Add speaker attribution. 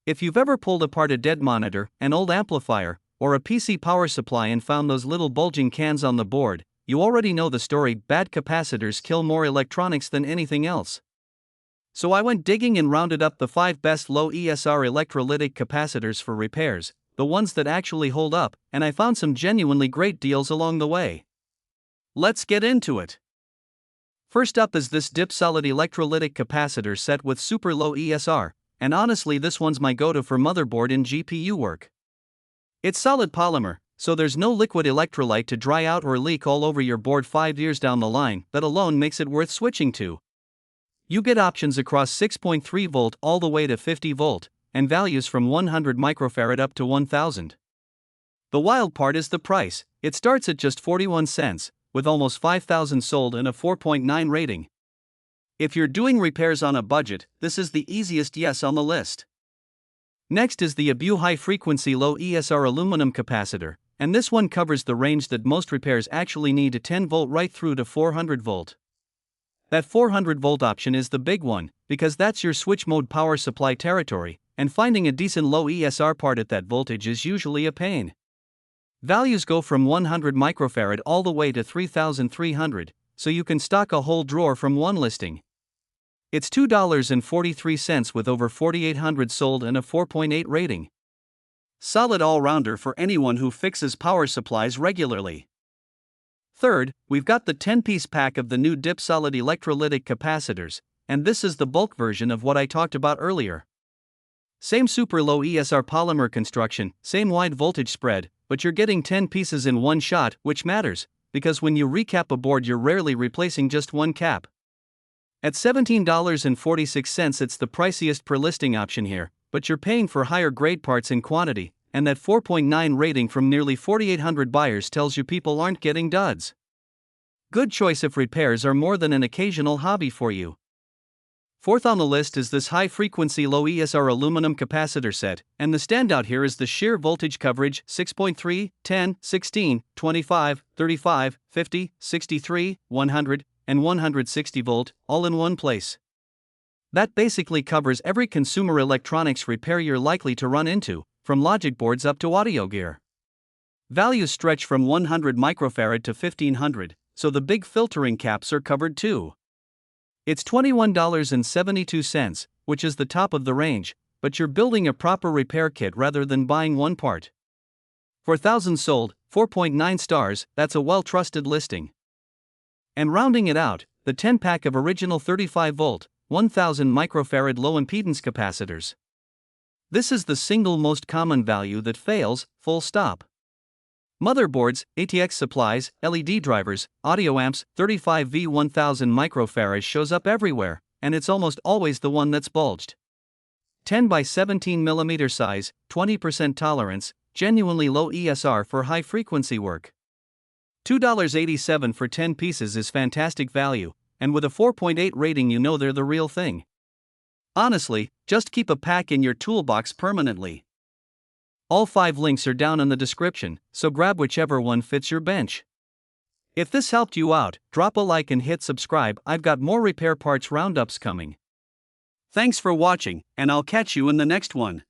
Speaker 1: If you've ever pulled apart a dead monitor, an old amplifier, or a PC power supply and found those little bulging cans on the board, you already know the story. Bad capacitors kill more electronics than anything else. So I went digging and rounded up the 5 best low ESR electrolytic capacitors for repairs, the ones that actually hold up, and I found some genuinely great deals along the way. Let's get into it. First up is this dip solid electrolytic capacitor set with super low ESR, and honestly this one's my go-to for motherboard and GPU work. It's solid polymer, so there's no liquid electrolyte to dry out or leak all over your board 5 years down the line. That alone makes it worth switching to. You get options across 6.3 volt all the way to 50 volt, and values from 100 microfarad up to 1000. The wild part is the price. It starts at just 41 cents, with almost 5,000 sold and a 4.9 rating. If you're doing repairs on a budget, this is the easiest yes on the list. Next is the Ibuw high-frequency low ESR aluminum capacitor, and this one covers the range that most repairs actually need, a 10 volt right through to 400 volt. That 400 volt option is the big one, because that's your switch mode power supply territory, and finding a decent low ESR part at that voltage is usually a pain. Values go from 100 microfarad all the way to 3,300, so you can stock a whole drawer from one listing. It's $2.43 with over 4,800 sold and a 4.8 rating. Solid all-rounder for anyone who fixes power supplies regularly. Third, we've got the 10-piece pack of the new dip solid electrolytic capacitors, and this is the bulk version of what I talked about earlier. Same super low ESR polymer construction, same wide voltage spread, but you're getting 10 pieces in one shot, which matters, because when you recap a board you're rarely replacing just one cap. At $17.46 it's the priciest per listing option here, but you're paying for higher grade parts in quantity, and that 4.9 rating from nearly 4,800 buyers tells you people aren't getting duds. Good choice if repairs are more than an occasional hobby for you. Fourth on the list is this high-frequency low ESR aluminum capacitor set, and the standout here is the sheer voltage coverage: 6.3, 10, 16, 25, 35, 50, 63, 100, and 160 volt, all in one place. That basically covers every consumer electronics repair you're likely to run into, from logic boards up to audio gear. Values stretch from 100 microfarad to 1500, so the big filtering caps are covered too. It's $21.72, which is the top of the range, but you're building a proper repair kit rather than buying one part. For 1,000 sold, 4.9 stars, that's a well-trusted listing. And rounding it out, the 10-pack of original 35 volt, 1000 microfarad low impedance capacitors. This is the single most common value that fails, full stop. Motherboards, ATX supplies, LED drivers, audio amps, 35V1000 microfarad shows up everywhere, and it's almost always the one that's bulged. 10 by 17 mm size, 20% tolerance, genuinely low ESR for high frequency work. $2.87 for 10 pieces is fantastic value, and with a 4.8 rating you know they're the real thing. Honestly, just keep a pack in your toolbox permanently. All 5 links are down in the description, so grab whichever one fits your bench. If this helped you out, drop a like and hit subscribe. I've got more repair parts roundups coming. Thanks for watching, and I'll catch you in the next one.